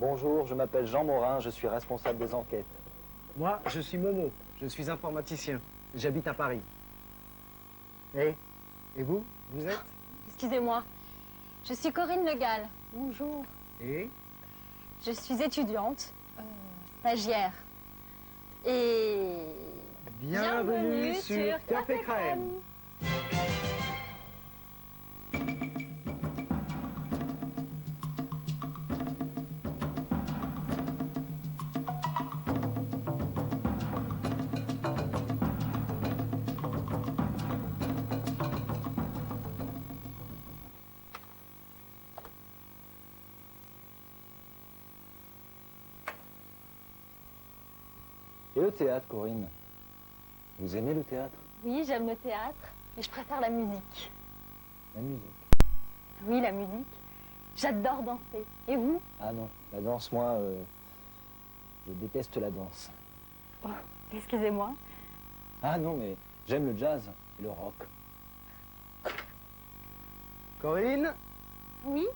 Bonjour, je m'appelle Jean Morin, je suis responsable des enquêtes. Moi, je suis Momo, je suis informaticien. J'habite à Paris. Et vous êtes? Excusez-moi, je suis Corinne Le Gall. Bonjour. Et Je suis étudiante, stagiaire. Et... bienvenue sur Café Crème. Et le théâtre, Corinne? Vous aimez le théâtre? Oui, j'aime le théâtre, mais je préfère la musique. La musique? Oui, la musique. J'adore danser. Et vous? Ah non, la danse, moi, je déteste la danse. Oh, excusez-moi. Ah non, mais j'aime le jazz et le rock. Corinne? Oui?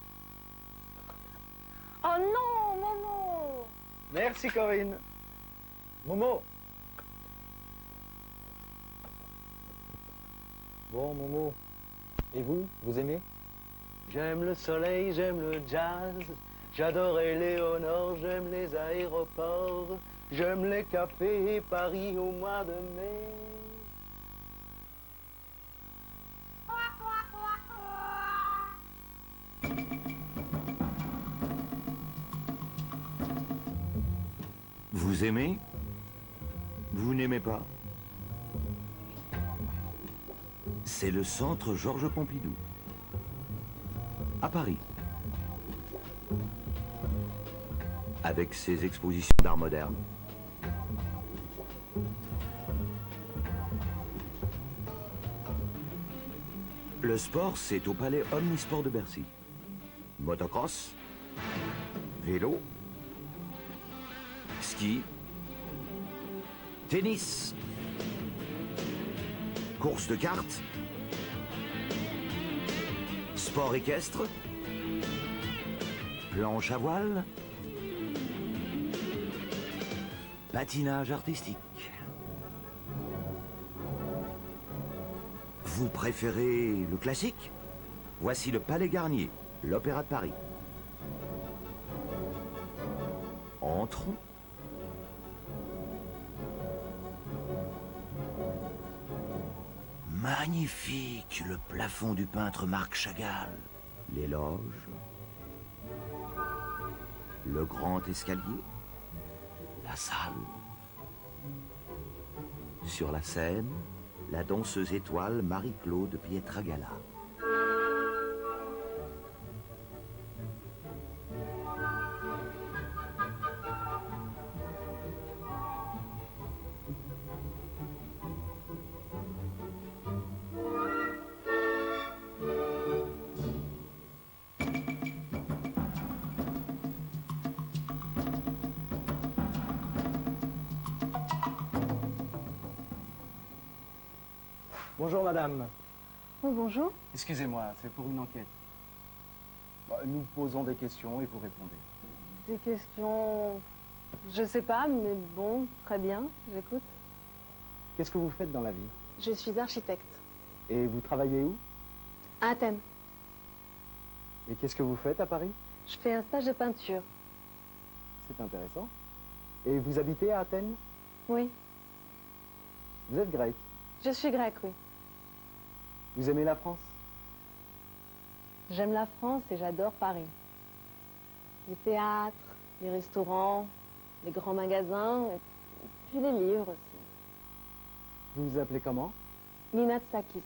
Oh non, Momo! Merci Corinne. Momo. Bon, Momo, et vous, vous aimez? J'aime le soleil, j'aime le jazz. J'adore Éléonore, j'aime les aéroports. J'aime les cafés et Paris au mois de mai. Vous aimez? Vous n'aimez pas? C'est le centre Georges Pompidou, à Paris, avec ses expositions d'art moderne. Le sport, c'est au palais Omnisport de Bercy. Motocross, vélo, ski, tennis, course de cartes, sport équestre, planche à voile, patinage artistique. Vous préférez le classique? Voici le Palais Garnier, l'Opéra de Paris. Entrons. Magnifique, le plafond du peintre Marc Chagall. Les loges. Le grand escalier. La salle. Sur la scène, la danseuse étoile Marie-Claude Pietragala. Bonjour madame. Oh, bonjour. Excusez-moi, c'est pour une enquête. Nous posons des questions et vous répondez. Des questions... Je sais pas, mais bon, très bien, j'écoute. Qu'est-ce que vous faites dans la vie? Je suis architecte. Et vous travaillez où? À Athènes. Et qu'est-ce que vous faites à Paris? Je fais un stage de peinture. C'est intéressant. Et vous habitez à Athènes? Oui. Vous êtes grec? Je suis grecque, oui. Vous aimez la France? J'aime la France et j'adore Paris. Les théâtres, les restaurants, les grands magasins, et puis les livres aussi. Vous vous appelez comment? Nina Tsakis.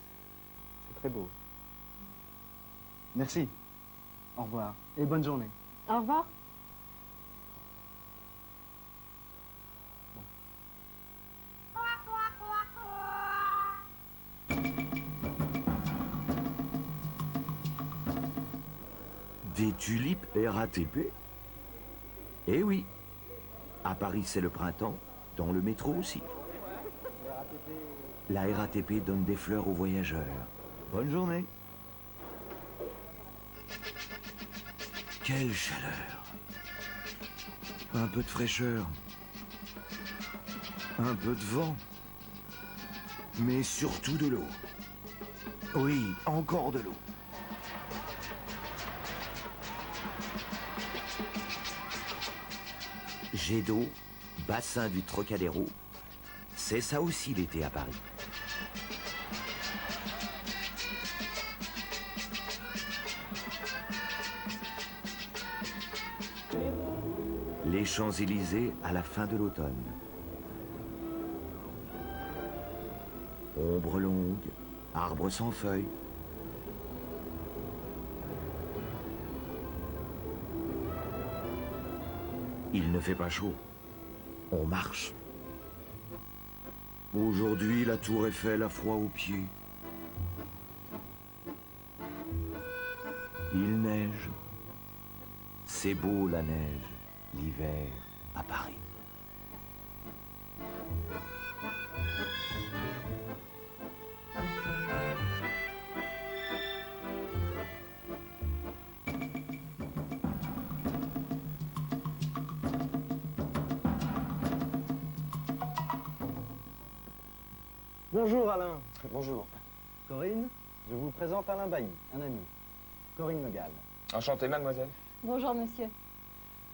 C'est très beau. Merci. Au revoir. Et bonne journée. Au revoir. Des tulipes RATP? Eh oui. À Paris, c'est le printemps, dans le métro aussi. La RATP donne des fleurs aux voyageurs. Bonne journée. Quelle chaleur. Un peu de fraîcheur. Un peu de vent. Mais surtout de l'eau. Oui, encore de l'eau. Jet d'eau, bassin du Trocadéro, c'est ça aussi l'été à Paris. Les Champs-Élysées à la fin de l'automne. Ombre longue, arbres sans feuilles. Il ne fait pas chaud. On marche. Aujourd'hui, la tour Eiffel a froid aux pieds. Il neige. C'est beau la neige, l'hiver à Paris. Bonjour Alain. Bonjour. Corinne, je vous présente Alain Bailly, un ami. Corinne Le Gall. Enchanté, mademoiselle. Bonjour, monsieur.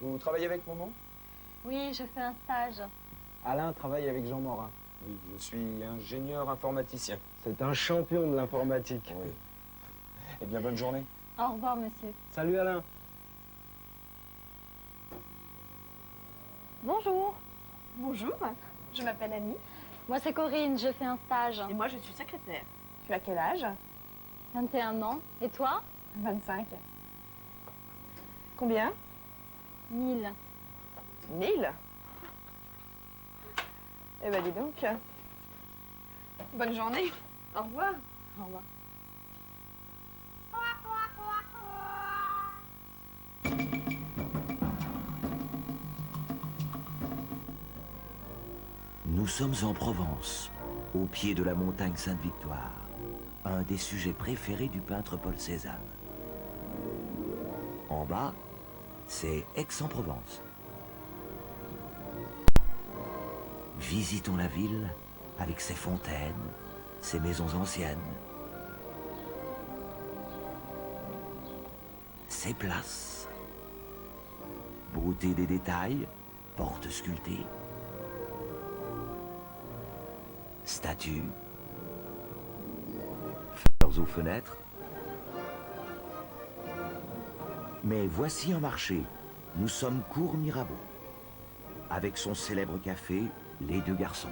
Vous travaillez avec Momo? Oui, je fais un stage. Alain travaille avec Jean Morin. Oui, je suis ingénieur informaticien. C'est un champion de l'informatique. Oui. Eh bien, bonne journée. Au revoir, monsieur. Salut Alain. Bonjour. Bonjour, je m'appelle Annie Moi, c'est Corinne, je fais un stage. et moi je suis secrétaire. Tu as quel âge? 21 ans. Et toi? 25. Combien? 1000. 1000. Eh ben dis donc. Bonne journée. Au revoir. Au revoir. Nous sommes en Provence, au pied de la montagne Sainte-Victoire, un des sujets préférés du peintre Paul Cézanne. En bas, c'est Aix-en-Provence. Visitons la ville avec ses fontaines, ses maisons anciennes, ses places. Beauté des détails, portes sculptées, statues, fleurs aux fenêtres. Mais voici un marché. Nous sommes cours Mirabeau, avec son célèbre café Les Deux Garçons.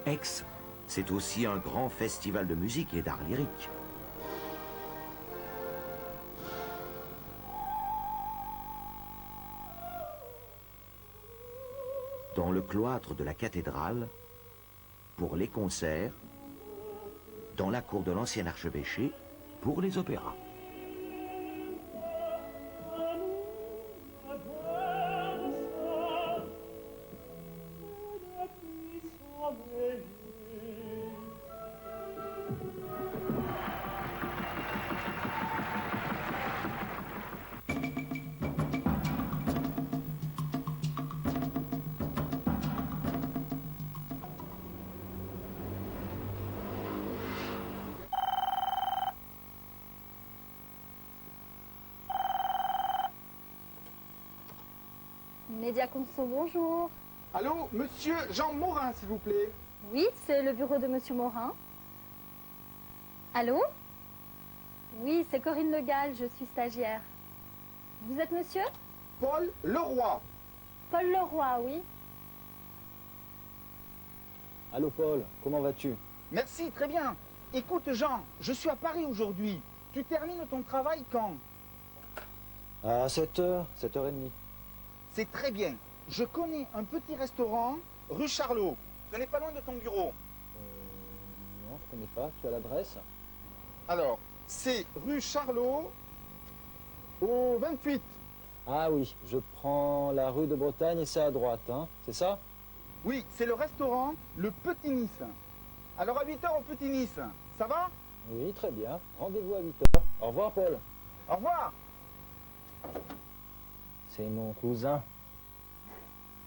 Aix, c'est aussi un grand festival de musique et d'art lyrique. Dans le cloître de la cathédrale, pour les concerts, dans la cour de l'ancien archevêché, pour les opéras. Média Conso, bonjour. Allô, monsieur Jean Morin, s'il vous plaît. Oui, c'est le bureau de monsieur Morin. Allô? Oui, c'est Corinne Le Gall, je suis stagiaire. Vous êtes monsieur? Paul Leroy. Paul Leroy, oui. Allô Paul, comment vas-tu? Merci, très bien. Écoute Jean, je suis à Paris aujourd'hui. Tu termines ton travail quand? À 7h, 7h30. C'est très bien. Je connais un petit restaurant, rue Charlot. Ce n'est pas loin de ton bureau. Non, je connais pas, tu as l'adresse? Alors, c'est rue Charlot au 28. Ah oui, je prends la rue de Bretagne et c'est à droite, hein, c'est ça? Oui, c'est le restaurant Le Petit Nice. Alors à 8h au Petit Nice, ça va? Oui, très bien. Rendez-vous à 8h. Au revoir Paul. Au revoir. C'est mon cousin.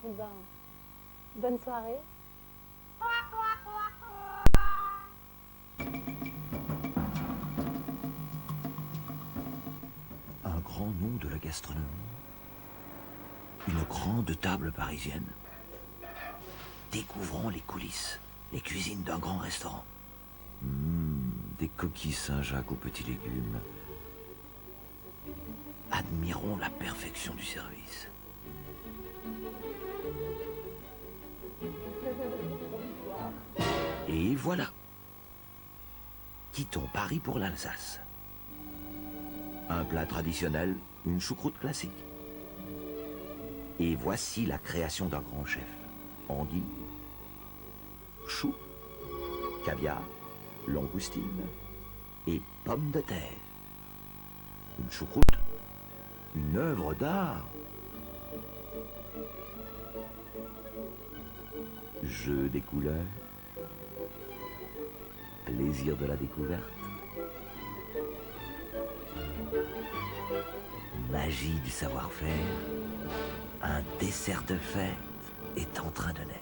Eh ben, bonne soirée. Un grand nom de la gastronomie. Une grande table parisienne. Découvrons les coulisses, les cuisines d'un grand restaurant. Des coquilles Saint-Jacques aux petits légumes. Admirons la perfection du service. Et voilà. Quittons Paris pour l'Alsace. Un plat traditionnel, une choucroute classique. Et voici la création d'un grand chef. Anguille, choux, caviar, langoustine et pommes de terre. Une choucroute, une œuvre d'art. Jeu des couleurs, plaisir de la découverte, magie du savoir-faire, un dessert de fête est en train de naître.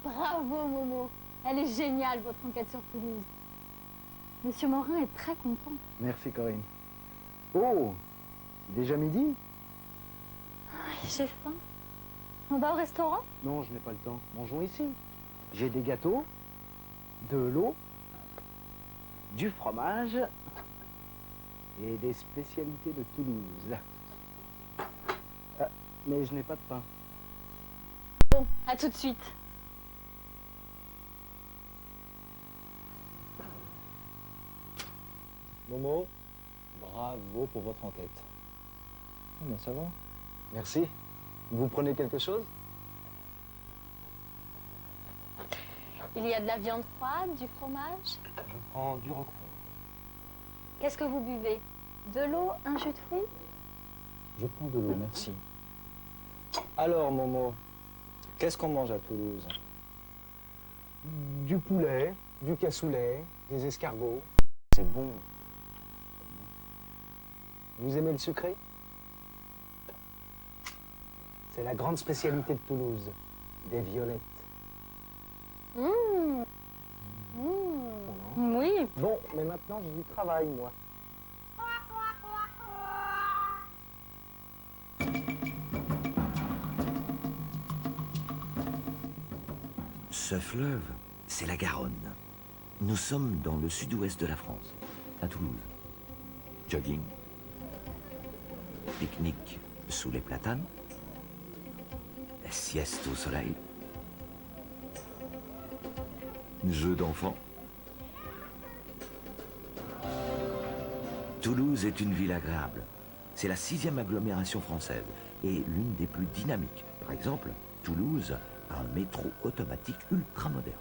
Bravo, Momo. Elle est géniale, votre enquête sur Toulouse. Monsieur Morin est très content. Merci, Corinne. Oh, déjà midi? J'ai faim. On va au restaurant? Non, je n'ai pas le temps. Mangeons ici. J'ai des gâteaux, de l'eau, du fromage et des spécialités de Toulouse. Mais je n'ai pas de pain. Bon, à tout de suite. Momo, bravo pour votre enquête. Ah, mais ça va. Merci. Vous prenez quelque chose? Il y a de la viande froide, du fromage. Je prends du roquefort. Qu'est-ce que vous buvez? De l'eau, un jus de fruits? Je prends de l'eau, merci. Alors, Momo, qu'est-ce qu'on mange à Toulouse? Du poulet, du cassoulet, des escargots. C'est bon. Vous aimez le sucré? C'est la grande spécialité de Toulouse, des violettes. Oui. Bon, mais maintenant j'ai du travail, moi. Ce fleuve, c'est la Garonne. Nous sommes dans le sud-ouest de la France, à Toulouse. Jogging, pique-nique sous les platanes, sieste au soleil, jeux d'enfants. Toulouse est une ville agréable. C'est la 6e agglomération française et l'une des plus dynamiques. Par exemple, Toulouse a un métro automatique ultra moderne.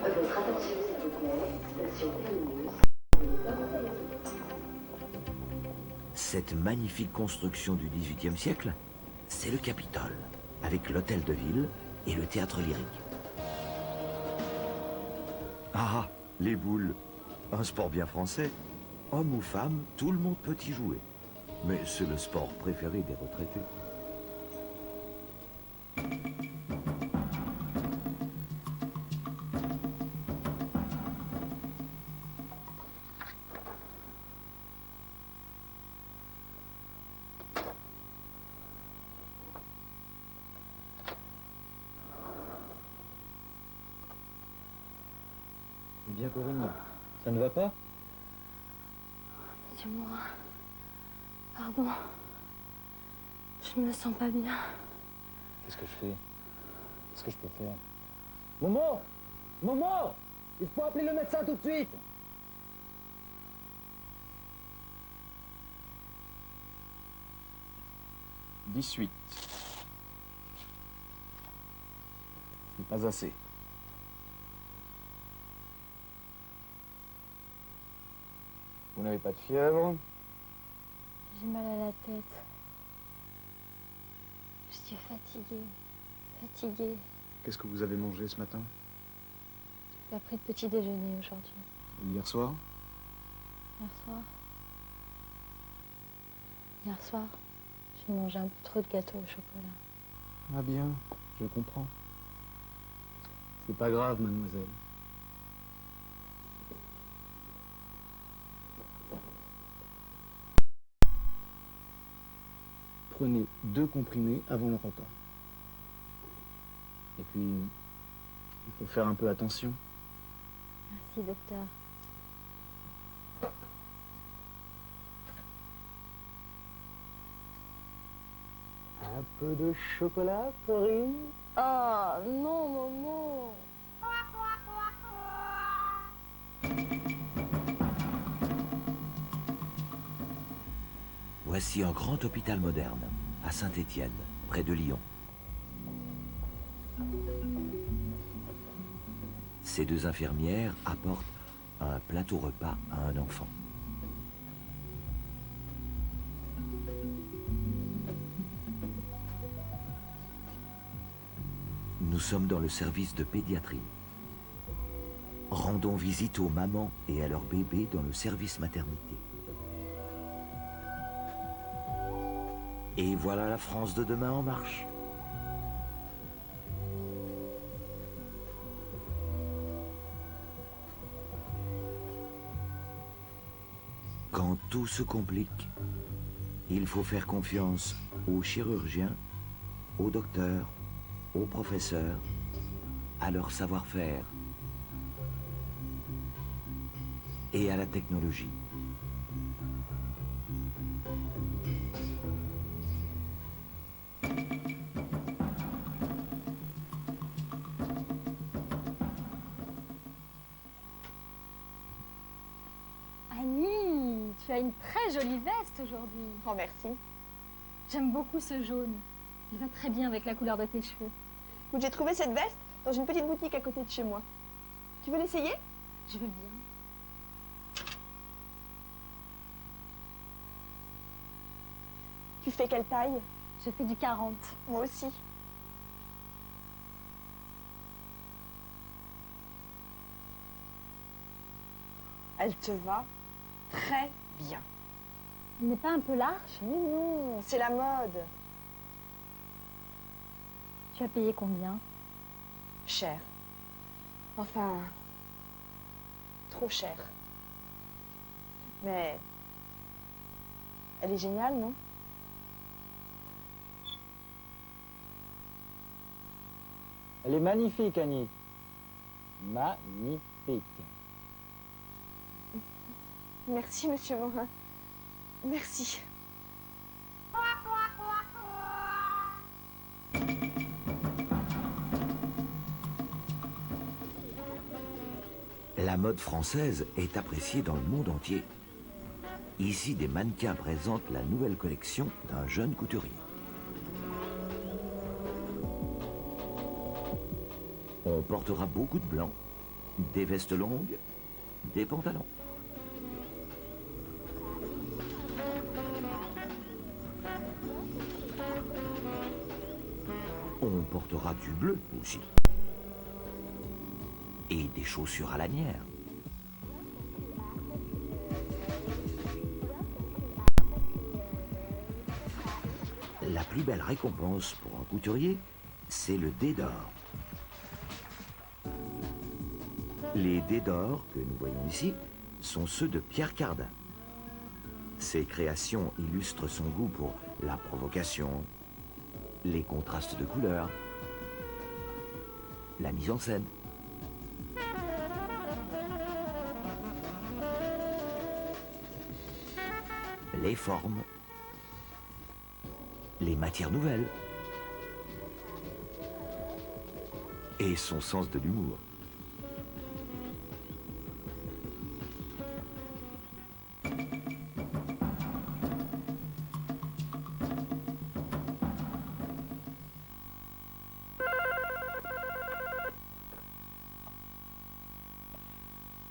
Votre attention, s'il vous plaît. Station Toulouse. Cette magnifique construction du XVIIIe siècle, c'est le Capitole, avec l'hôtel de ville et le théâtre lyrique. Ah, les boules, un sport bien français. Homme ou femme, tout le monde peut y jouer. Mais c'est le sport préféré des retraités. Eh bien, Corinne, ça ne va pas? Monsieur Morin, pardon. Je ne me sens pas bien. Qu'est-ce que je fais? Qu'est-ce que je peux faire? Momo! Momo! Il faut appeler le médecin tout de suite! « 18. C'est pas assez. Vous n'avez pas de fièvre? J'ai mal à la tête. Je suis fatiguée. Fatiguée. Qu'est-ce que vous avez mangé ce matin? J'ai pas pris de petit déjeuner aujourd'hui. Hier soir? Hier soir. Hier soir, j'ai mangé un peu trop de gâteau au chocolat. Ah bien, je comprends. C'est pas grave, mademoiselle. Prenez 2 comprimés avant le repas. Et puis, il faut faire un peu attention. Merci, docteur. Un peu de chocolat, Corinne? Oh, non, Momo. Voici un grand hôpital moderne, à Saint-Étienne, près de Lyon. Ces 2 infirmières apportent un plateau repas à un enfant. Nous sommes dans le service de pédiatrie. Rendons visite aux mamans et à leurs bébés dans le service maternité. Et voilà la France de demain en marche. Quand tout se complique, il faut faire confiance aux chirurgiens, aux docteurs, aux professeurs, à leur savoir-faire et à la technologie. Annie, tu as une très jolie veste aujourd'hui. Oh, merci. J'aime beaucoup ce jaune. Il va très bien avec la couleur de tes cheveux. Écoute, j'ai trouvé cette veste dans une petite boutique à côté de chez moi. Tu veux l'essayer? Je veux bien. Tu fais quelle taille? Je fais du 40. Moi aussi. Elle te va très bien. Il n'est pas un peu large? Mais non, c'est la mode. Tu as payé combien? Cher. Enfin, trop cher. Mais elle est géniale, non? Elle est magnifique, Annie. Magnifique. Merci, monsieur Morin. Merci. La mode française est appréciée dans le monde entier. Ici, des mannequins présentent la nouvelle collection d'un jeune couturier. On portera beaucoup de blanc, des vestes longues, des pantalons. On portera du bleu aussi. Et des chaussures à lanière. La plus belle récompense pour un couturier, c'est le dé d'or. Les dés d'or que nous voyons ici sont ceux de Pierre Cardin. Ses créations illustrent son goût pour la provocation, les contrastes de couleurs, la mise en scène. Les formes, les matières nouvelles et son sens de l'humour.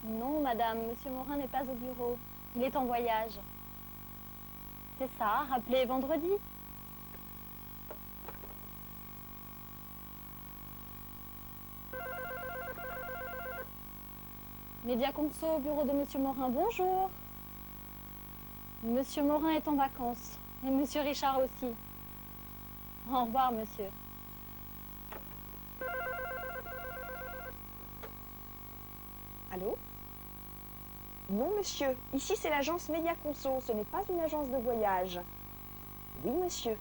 Non, madame, monsieur Morin n'est pas au bureau. Il est en voyage. C'est ça, rappelez vendredi. Média Conso, bureau de Monsieur Morin, bonjour. Monsieur Morin est en vacances. Et Monsieur Richard aussi. Au revoir, monsieur. Allô? Non, monsieur. Ici, c'est l'agence Média Conso. Ce n'est pas une agence de voyage. Oui, monsieur.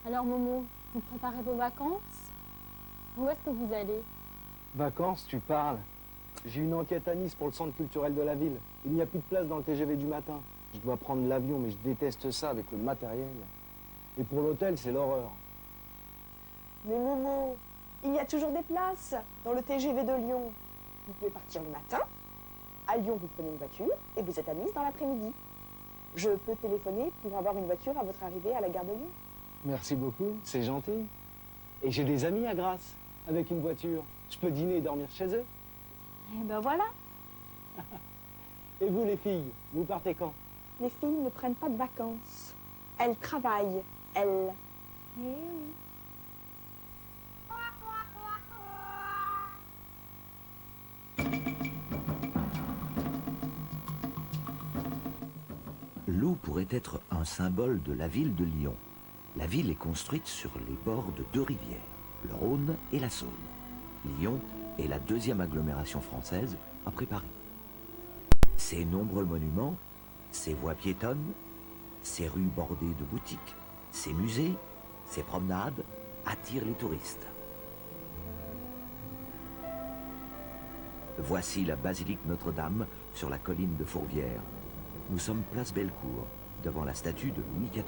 Alors, Momo, vous préparez vos vacances? Où est-ce que vous allez? Vacances, tu parles. J'ai une enquête à Nice pour le centre culturel de la ville. Il n'y a plus de place dans le TGV du matin. Je dois prendre l'avion, mais je déteste ça avec le matériel. Et pour l'hôtel, c'est l'horreur. Mais Momo, il y a toujours des places dans le TGV de Lyon. Vous pouvez partir le matin. À Lyon, vous prenez une voiture et vous êtes à Nice dans l'après-midi. Je peux téléphoner pour avoir une voiture à votre arrivée à la gare de Lyon. Merci beaucoup, c'est gentil. Et j'ai des amis à Grasse, avec une voiture. Je peux dîner et dormir chez eux. Eh ben voilà. Et vous, les filles, vous partez quand? Les filles ne prennent pas de vacances. Elles travaillent, elles. Eh oui. L'eau pourrait être un symbole de la ville de Lyon. La ville est construite sur les bords de deux rivières, le Rhône et la Saône. Lyon est la deuxième agglomération française après Paris. Ses nombreux monuments, ses voies piétonnes, ses rues bordées de boutiques, ses musées, ses promenades attirent les touristes. Voici la basilique Notre-Dame sur la colline de Fourvière. Nous sommes place Bellecour, devant la statue de Louis XIV.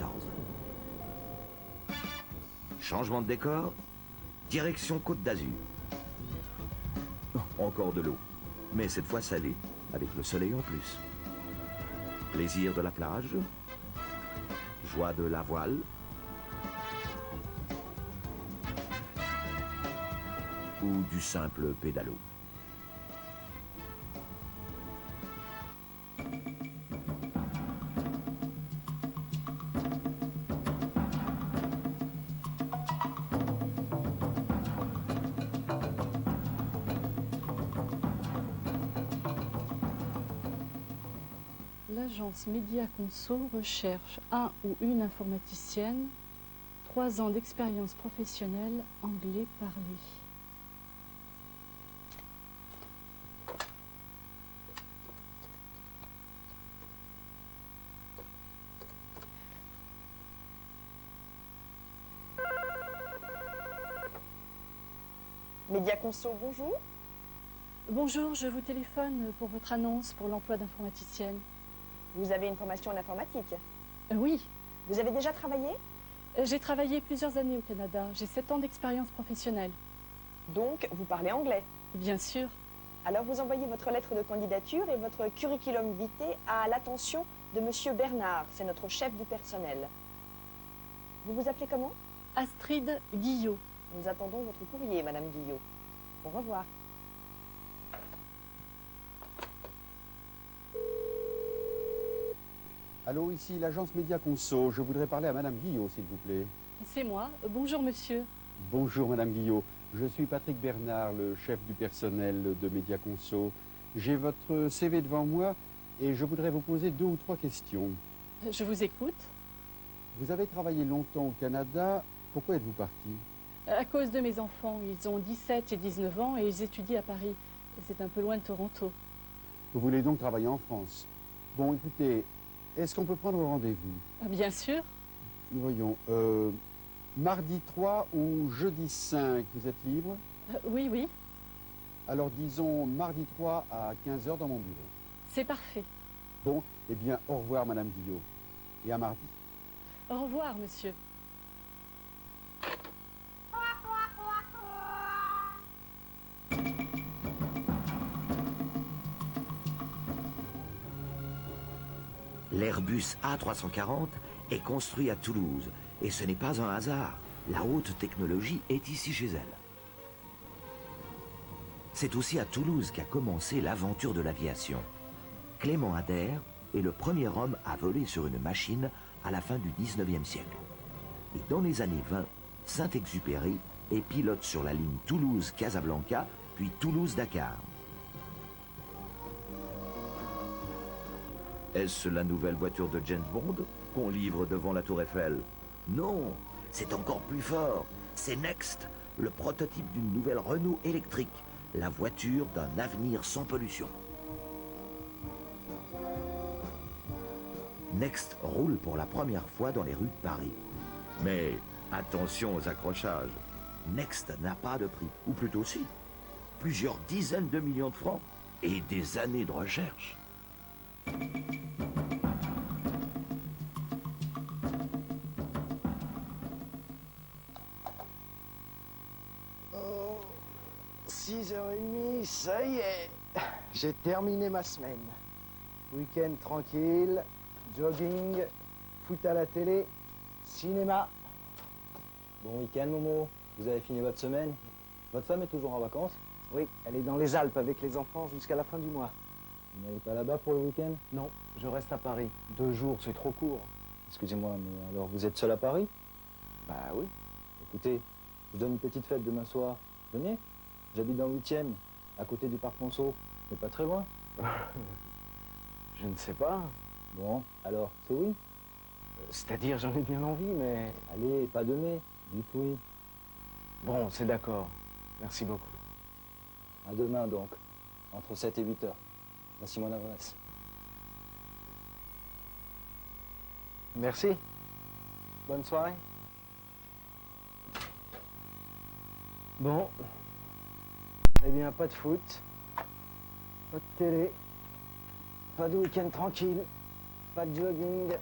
Changement de décor, direction Côte d'Azur. Encore de l'eau, mais cette fois salée, avec le soleil en plus. Plaisir de la plage, joie de la voile, ou du simple pédalo. L'agence Média Conso recherche un ou une informaticienne, 3 ans d'expérience professionnelle, anglais parlé. Média Conso, bonjour. Bonjour, je vous téléphone pour votre annonce pour l'emploi d'informaticienne. Vous avez une formation en informatique. Oui, Vous avez déjà travaillé? j'ai travaillé plusieurs années au Canada. J'ai 7 ans d'expérience professionnelle. Donc, vous parlez anglais. Bien sûr. Alors, vous envoyez votre lettre de candidature et votre curriculum vitae à l'attention de Monsieur Bernard. C'est notre chef du personnel. Vous vous appelez comment? Astrid Guillot. Nous attendons votre courrier, Madame Guillot. Au revoir. Allô, ici l'agence Média Conso. Je voudrais parler à Madame Guillot, s'il vous plaît. C'est moi. Bonjour, monsieur. Bonjour, Madame Guillot. Je suis Patrick Bernard, le chef du personnel de Média Conso. J'ai votre CV devant moi et je voudrais vous poser 2 ou 3 questions. Je vous écoute. Vous avez travaillé longtemps au Canada. Pourquoi êtes-vous parti? À cause de mes enfants. Ils ont 17 et 19 ans et ils étudient à Paris. C'est un peu loin de Toronto. Vous voulez donc travailler en France? Bon, écoutez, est-ce qu'on peut prendre rendez-vous? Bien sûr. Nous voyons. Mardi 3 ou jeudi 5, vous êtes libre? Oui, oui. Alors disons mardi 3 à 15h dans mon bureau. C'est parfait. Bon, eh bien, au revoir, Madame Guillot. Et à mardi. Au revoir, monsieur. L'Airbus A340 est construit à Toulouse. Et ce n'est pas un hasard. La haute technologie est ici chez elle. C'est aussi à Toulouse qu'a commencé l'aventure de l'aviation. Clément Ader est le premier homme à voler sur une machine à la fin du 19e siècle. Et dans les années 20, Saint-Exupéry est pilote sur la ligne Toulouse-Casablanca, puis Toulouse-Dakar. Est-ce la nouvelle voiture de James Bond qu'on livre devant la Tour Eiffel? Non, c'est encore plus fort. C'est Next, le prototype d'une nouvelle Renault électrique, la voiture d'un avenir sans pollution. Next roule pour la première fois dans les rues de Paris. Mais attention aux accrochages. Next n'a pas de prix, ou plutôt si. Plusieurs dizaines de millions de francs et des années de recherche. Oh, 6h30, ça y est. J'ai terminé ma semaine. Week-end tranquille, jogging, foot à la télé, cinéma. Bon week-end, Momo. Vous avez fini votre semaine? Votre femme est toujours en vacances? Oui, elle est dans les Alpes avec les enfants jusqu'à la fin du mois. Vous n'allez pas là-bas pour le week-end? Non, je reste à Paris. 2 jours, c'est trop court. Excusez-moi, mais alors vous êtes seul à Paris? Bah oui. Écoutez, je donne une petite fête demain soir. Venez. J'habite dans le 8e, à côté du parc Monceau. Mais pas très loin. Je ne sais pas. Bon, alors, c'est oui? C'est-à-dire, j'en ai bien envie, mais... Allez, pas de mais. Dites oui. Bon, c'est d'accord. Merci beaucoup. À demain, donc. Entre 7 et 8 heures. Voici mon adresse. Merci. Bonne soirée. Bon. Eh bien, pas de foot. Pas de télé. Pas de week-end tranquille. Pas de jogging.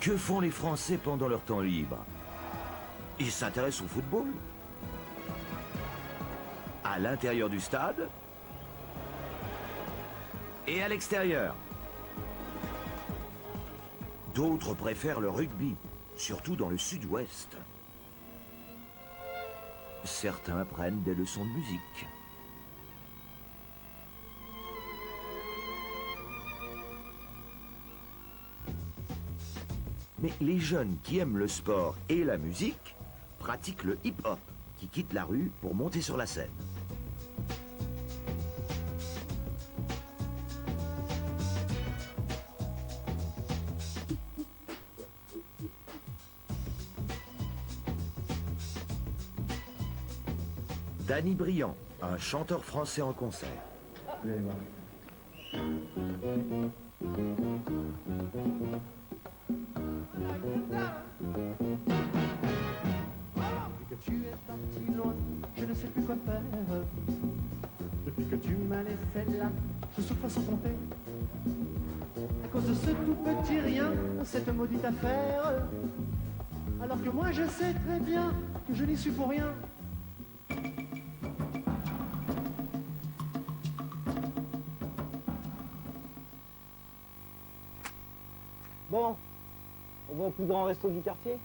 Que font les Français pendant leur temps libre? Ils s'intéressent au football. À l'intérieur du stade et à l'extérieur. D'autres préfèrent le rugby, surtout dans le sud-ouest. Certains prennent des leçons de musique. Mais les jeunes qui aiment le sport et la musique pratiquent le hip-hop, qui quitte la rue pour monter sur la scène. Danny Briand, un chanteur français en concert. Que tu es parti loin, je ne sais plus quoi faire. Depuis que tu m'as laissé là, je souffre sans compter. À cause de ce tout petit rien, cette maudite affaire. Alors que moi je sais très bien que je n'y suis pour rien. Bon, on va au plus grand resto du quartier.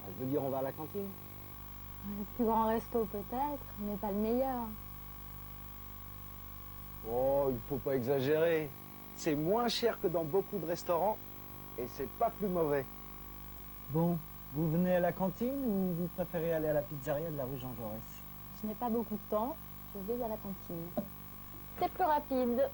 Je veux dire, on va à la cantine. Le plus grand resto peut-être, mais pas le meilleur. Oh, il faut pas exagérer. C'est moins cher que dans beaucoup de restaurants et c'est pas plus mauvais. Bon, vous venez à la cantine ou vous préférez aller à la pizzeria de la rue Jean Jaurès? Je n'ai pas beaucoup de temps, je vais à la cantine. C'est plus rapide.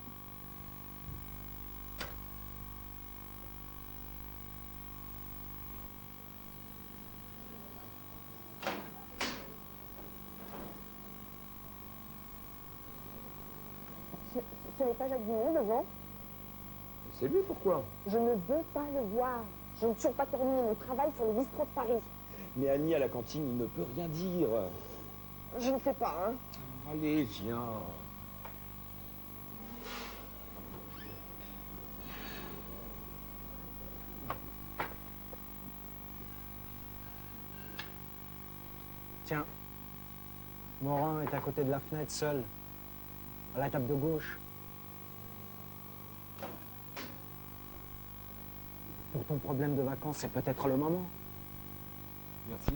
Ce n'est pas Jacques Dumont devant? C'est lui, pourquoi? Je ne veux pas le voir. Je n'ai toujours pas terminé mon travail sur le bistrot de Paris. Mais Annie, à la cantine, il ne peut rien dire. Je ne sais pas, hein. Allez, viens. Tiens, Morin est à côté de la fenêtre, seul, à la table de gauche. Pour ton problème de vacances, c'est peut-être le moment. Merci.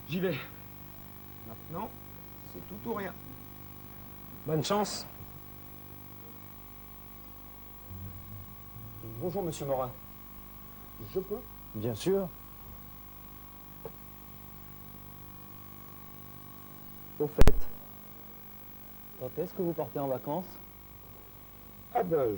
J'y vais. Maintenant, c'est tout ou rien. Bonne chance. Bonjour, monsieur Morin. Je peux? Bien sûr. Au fait, quand est-ce que vous partez en vacances? Ah ben,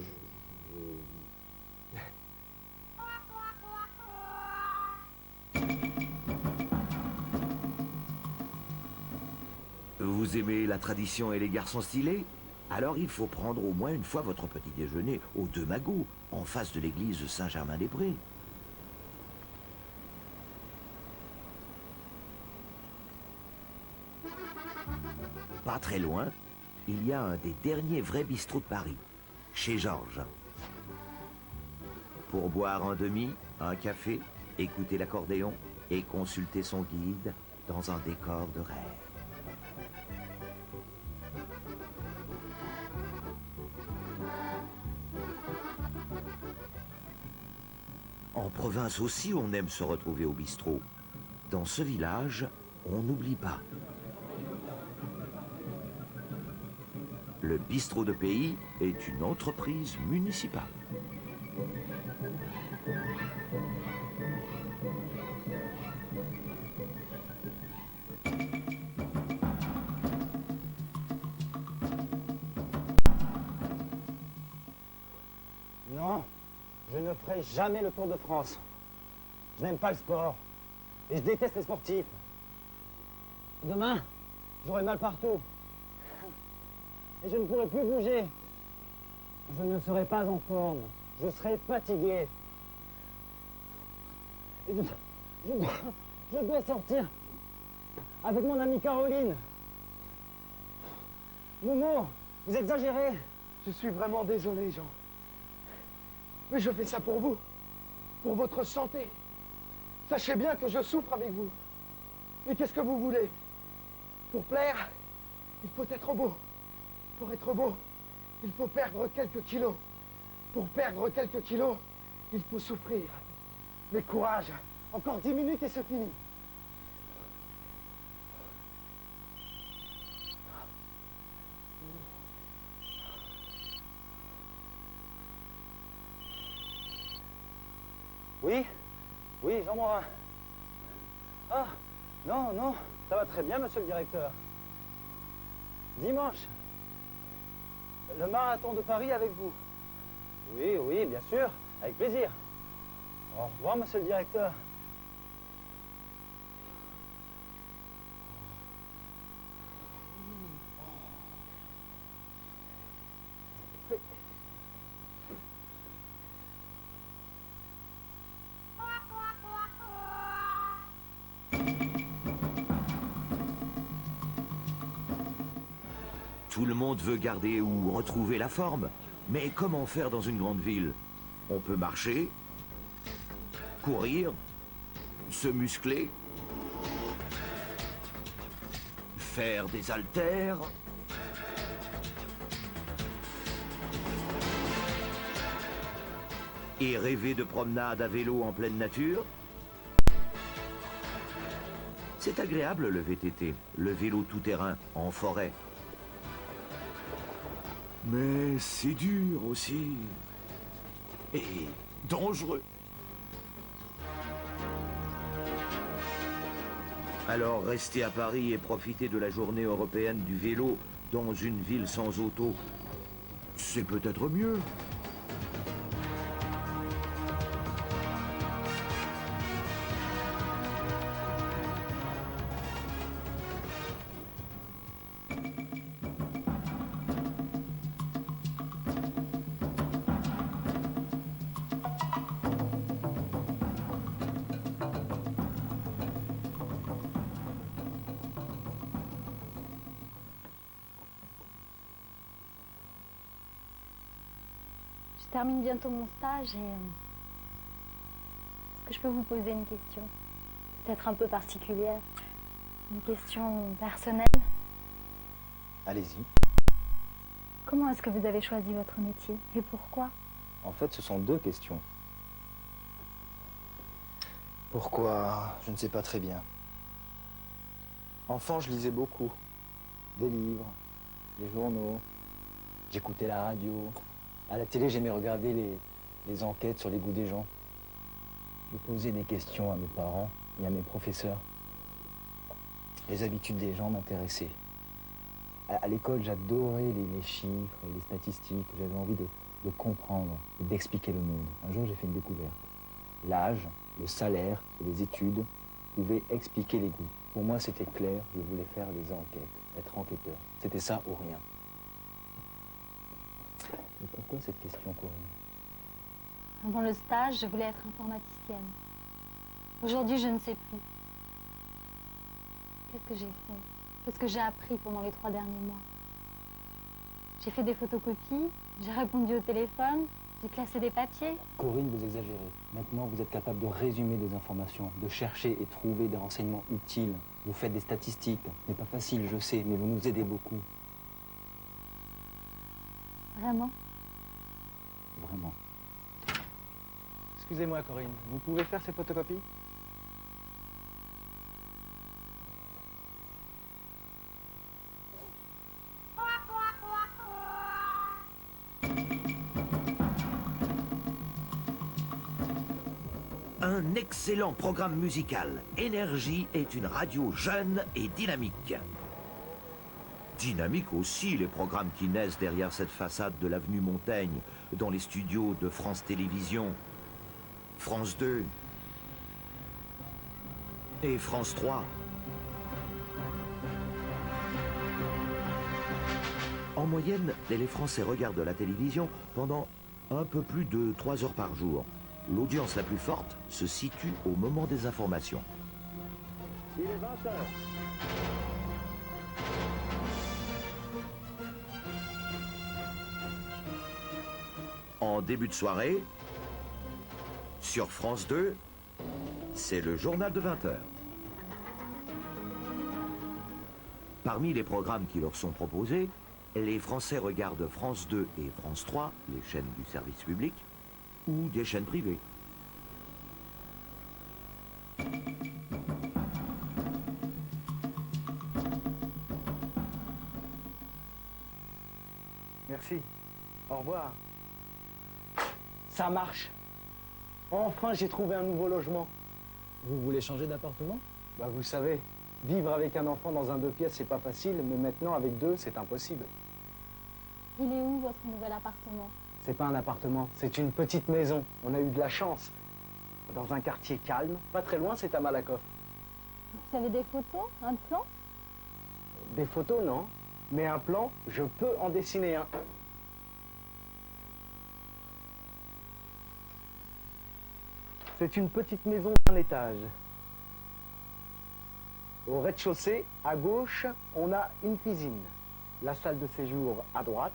Vous aimez la tradition et les garçons stylés? Alors il faut prendre au moins une fois votre petit déjeuner aux Deux Magots, en face de l'église Saint-Germain-des-Prés. Pas très loin, il y a un des derniers vrais bistrots de Paris, chez Georges. Pour boire un demi, un café, écouter l'accordéon et consulter son guide dans un décor de rêve. En province aussi, on aime se retrouver au bistrot. Dans ce village, on n'oublie pas. Le bistrot de pays est une entreprise municipale. Non, je ne ferai jamais le Tour de France. Je n'aime pas le sport. Et je déteste les sportifs. Demain, j'aurai mal partout. Et je ne pourrai plus bouger. Je ne serai pas en forme. Je serai fatigué. Et je dois sortir avec mon amie Caroline. Momo, vous exagérez. je suis vraiment désolé, Jean. Mais je fais ça pour vous. Pour votre santé. Sachez bien que je souffre avec vous. Mais qu'est-ce que vous voulez? Pour plaire, il faut être beau. Pour être beau, il faut perdre quelques kilos. Pour perdre quelques kilos, il faut souffrir. Mais courage, encore 10 minutes et c'est fini. Oui? Oui, Jean Morin. Ah, non, non, ça va très bien, monsieur le directeur. Dimanche, le marathon de Paris avec vous. Oui, oui, bien sûr, avec plaisir. Au revoir, monsieur le directeur. Tout le monde veut garder ou retrouver la forme. Mais comment faire dans une grande ville? On peut marcher, courir, se muscler, faire des haltères, et rêver de promenade à vélo en pleine nature. C'est agréable le VTT, le vélo tout-terrain en forêt. Mais c'est dur aussi. Et dangereux. Alors rester à Paris et profiter de la journée européenne du vélo dans une ville sans auto, c'est peut-être mieux. Je termine bientôt mon stage et... Est-ce que je peux vous poser une question? Peut-être un peu particulière. Une question personnelle. Allez-y. Comment est-ce que vous avez choisi votre métier? Et pourquoi? En fait, ce sont deux questions. Pourquoi? Je ne sais pas très bien. Enfant, je lisais beaucoup. Des livres, des journaux, j'écoutais la radio. À la télé, j'aimais regarder les enquêtes sur les goûts des gens. Je posais des questions à mes parents et à mes professeurs. Les habitudes des gens m'intéressaient. À l'école, j'adorais les chiffres et les statistiques. J'avais envie de comprendre et d'expliquer le monde. Un jour, j'ai fait une découverte. L'âge, le salaire et les études pouvaient expliquer les goûts. Pour moi, c'était clair, je voulais faire des enquêtes, être enquêteur. C'était ça ou rien. Et pourquoi cette question, Corinne? Avant le stage, je voulais être informaticienne. Aujourd'hui, je ne sais plus. Qu'est-ce que j'ai fait? Qu'est-ce que j'ai appris pendant les 3 derniers mois? J'ai fait des photocopies, j'ai répondu au téléphone, j'ai classé des papiers. Corinne, vous exagérez. Maintenant, vous êtes capable de résumer des informations, de chercher et trouver des renseignements utiles. Vous faites des statistiques. Ce n'est pas facile, je sais, mais vous nous aidez beaucoup. Vraiment? Vraiment. Excusez-moi, Corinne, vous pouvez faire ces photocopies? Un excellent programme musical. Énergie est une radio jeune et dynamique. Dynamique aussi les programmes qui naissent derrière cette façade de l'avenue Montaigne, dans les studios de France Télévisions, France 2 et France 3. En moyenne, les Français regardent la télévision pendant un peu plus de 3 heures par jour. L'audience la plus forte se situe au moment des informations. Il est 20h. En début de soirée, sur France 2, c'est le journal de 20h. Parmi les programmes qui leur sont proposés, les Français regardent France 2 et France 3, les chaînes du service public, ou des chaînes privées. Merci. Au revoir. Ça marche. Enfin, j'ai trouvé un nouveau logement. Vous voulez changer d'appartement? Bah, vous savez, vivre avec un enfant dans un 2 pièces, c'est pas facile, mais maintenant, avec 2, c'est impossible. Il est où, votre nouvel appartement? C'est pas un appartement, c'est une petite maison. On a eu de la chance. Dans un quartier calme, pas très loin, c'est à Malakoff. Vous avez des photos? Un plan? Des photos, non. Mais un plan, je peux en dessiner un. C'est une petite maison d'un étage. Au rez-de-chaussée, à gauche, on a une cuisine. La salle de séjour à droite,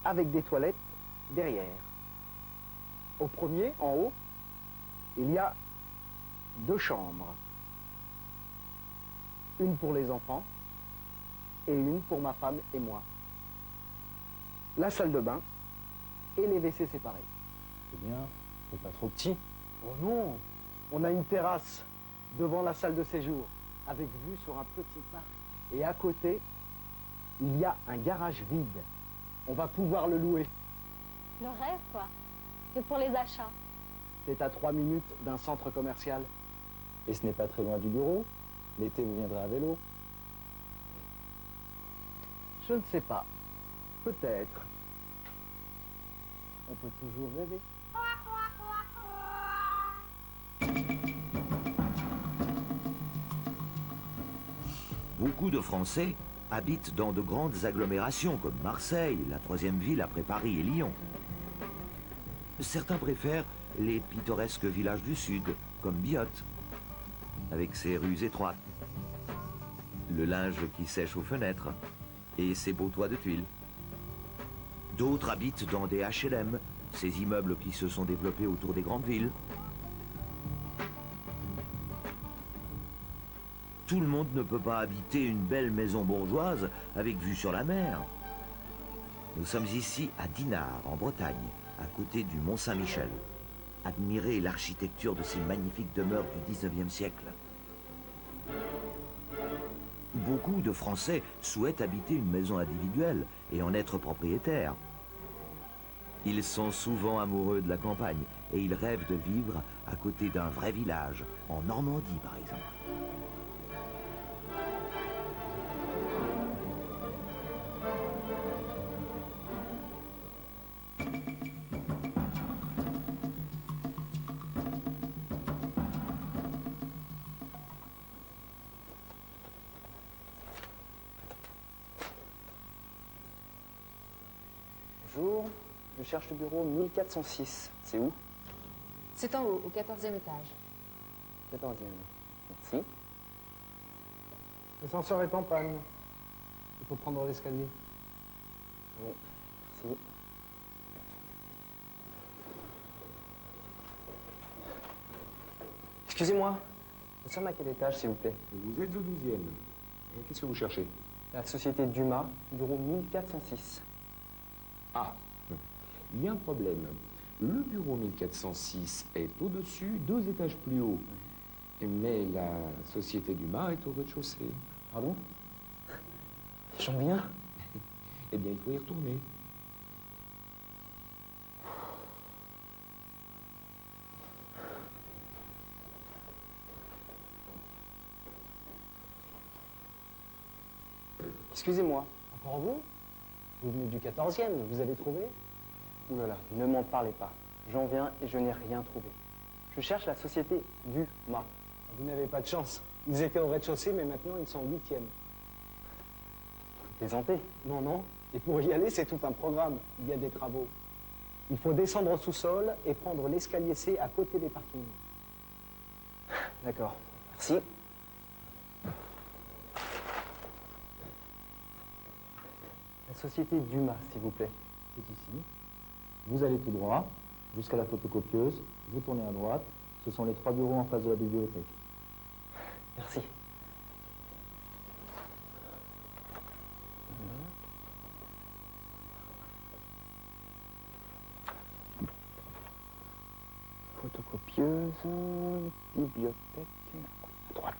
avec des toilettes derrière. Au premier, en haut, il y a 2 chambres. Une pour les enfants et une pour ma femme et moi. La salle de bain et les WC séparés. C'est bien, c'est pas trop petit. Oh non, on a une terrasse devant la salle de séjour, avec vue sur un petit parc. Et à côté, il y a un garage vide. On va pouvoir le louer. Le rêve, quoi. Et pour les achats? C'est à 3 minutes d'un centre commercial. Et ce n'est pas très loin du bureau? L'été, vous viendrez à vélo? Je ne sais pas. Peut-être. On peut toujours rêver. Beaucoup de Français habitent dans de grandes agglomérations comme Marseille, la 3e ville après Paris et Lyon. Certains préfèrent les pittoresques villages du Sud, comme Biot, avec ses rues étroites, le linge qui sèche aux fenêtres et ses beaux toits de tuiles. D'autres habitent dans des HLM, ces immeubles qui se sont développés autour des grandes villes. Tout le monde ne peut pas habiter une belle maison bourgeoise avec vue sur la mer. Nous sommes ici à Dinard, en Bretagne, à côté du Mont Saint-Michel. Admirez l'architecture de ces magnifiques demeures du 19e siècle. Beaucoup de Français souhaitent habiter une maison individuelle et en être propriétaires. Ils sont souvent amoureux de la campagne et ils rêvent de vivre à côté d'un vrai village, en Normandie par exemple. Bonjour, je cherche le bureau 1406. C'est où? C'est en haut, au 14e étage. 14e. Merci. L'ascenseur est en panne. Il faut prendre l'escalier. Oui, merci. Excusez-moi, nous sommes à quel étage, s'il vous plaît? Vous êtes au 12e. Qu'est-ce que vous cherchez? La société Dumas, bureau 1406. Ah, il y a un problème. Le bureau 1406 est au-dessus, 2 étages plus haut. Mais la société Dumas est au rez-de-chaussée. Pardon? J'en viens? Eh bien, il faut y retourner. Excusez-moi, encore vous? Vous venez du 14e, vous avez trouvé? Ouh là là, ne m'en parlez pas. J'en viens et je n'ai rien trouvé. Je cherche la société Dumas. Vous n'avez pas de chance. Ils étaient au rez-de-chaussée, mais maintenant ils sont au 8e. Vous plaisantez? Non, non. Et pour y aller, c'est tout un programme. Il y a des travaux. Il faut descendre au sous-sol et prendre l'escalier C à côté des parkings. D'accord. Merci. La société Dumas, s'il vous plaît. C'est ici. Vous allez tout droit jusqu'à la photocopieuse. Vous tournez à droite. Ce sont les 3 bureaux en face de la bibliothèque. Merci. Photocopieuse, bibliothèque, à droite.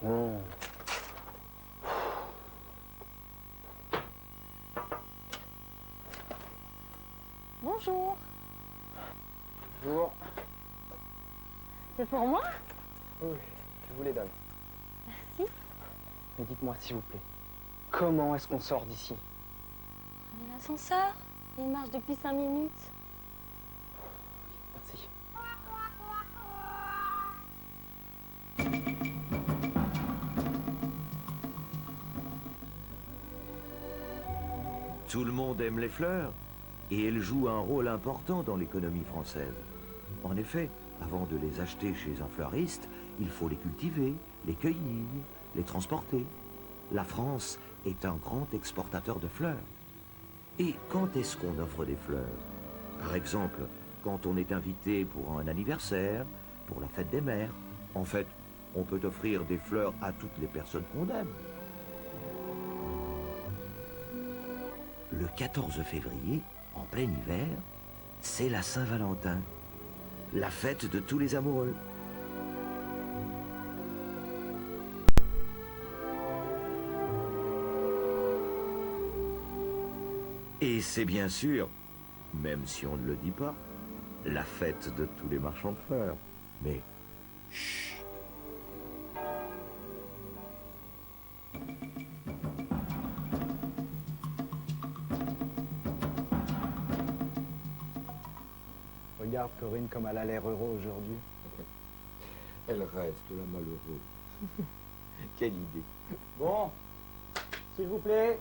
Non. Bonjour. Bonjour. C'est pour moi? Oui, je vous les donne. Merci. Mais dites-moi, s'il vous plaît, comment est-ce qu'on sort d'ici? Prenez l'ascenseur. Il marche depuis 5 minutes. Merci. Tout le monde aime les fleurs et elles jouent un rôle important dans l'économie française. En effet, avant de les acheter chez un fleuriste, il faut les cultiver, les cueillir, les transporter. La France est un grand exportateur de fleurs. Et quand est-ce qu'on offre des fleurs? Par exemple, quand on est invité pour un anniversaire, pour la fête des mères. En fait, on peut offrir des fleurs à toutes les personnes qu'on aime. Le 14 février, en plein hiver, c'est la Saint-Valentin, la fête de tous les amoureux. Et c'est bien sûr, même si on ne le dit pas, la fête de tous les marchands de fleurs. Mais, chut. Regarde Corinne comme elle a l'air heureux aujourd'hui. Elle reste la malheureuse. Quelle idée. Bon, s'il vous plaît.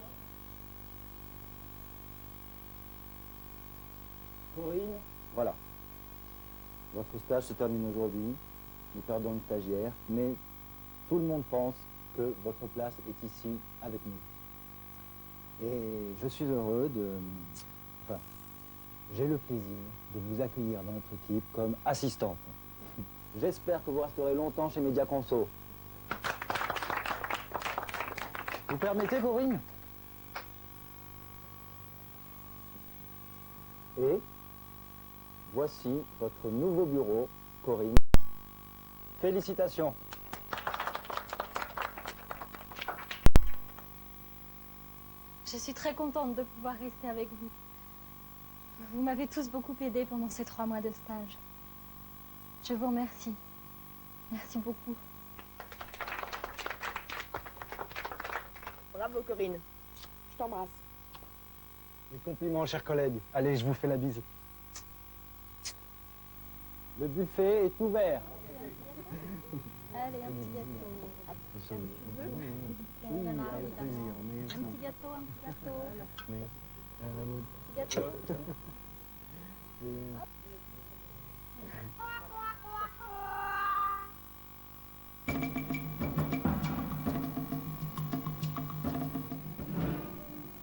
Corinne. Voilà. Votre stage se termine aujourd'hui. Nous perdons une stagiaire, mais tout le monde pense que votre place est ici avec nous. Et je suis heureux de... Enfin, j'ai le plaisir de vous accueillir dans notre équipe comme assistante. J'espère que vous resterez longtemps chez Média Conso. Vous permettez, Corinne? Et voici votre nouveau bureau, Corinne. Félicitations. Je suis très contente de pouvoir rester avec vous. Vous m'avez tous beaucoup aidé pendant ces 3 mois de stage. Je vous remercie. Merci beaucoup. Bravo, Corinne. Je t'embrasse. Mes compliments, chers collègues. Allez, je vous fais la bise. Le buffet est ouvert. Allez, un petit gâteau. Oui, avec plaisir. Un petit gâteau, un petit gâteau. Mais, Un petit gâteau.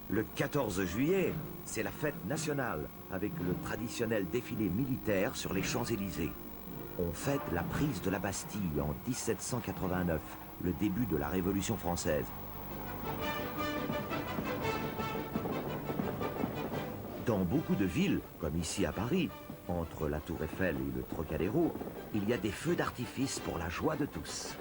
Le 14 juillet, c'est la fête nationale, avec le traditionnel défilé militaire sur les Champs-Élysées. On fête la prise de la Bastille en 1789, le début de la Révolution française. Dans beaucoup de villes, comme ici à Paris, entre la Tour Eiffel et le Trocadéro, il y a des feux d'artifice pour la joie de tous.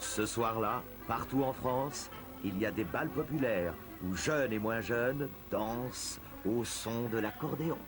Ce soir-là, partout en France, il y a des bals populaires où jeunes et moins jeunes dansent au son de l'accordéon.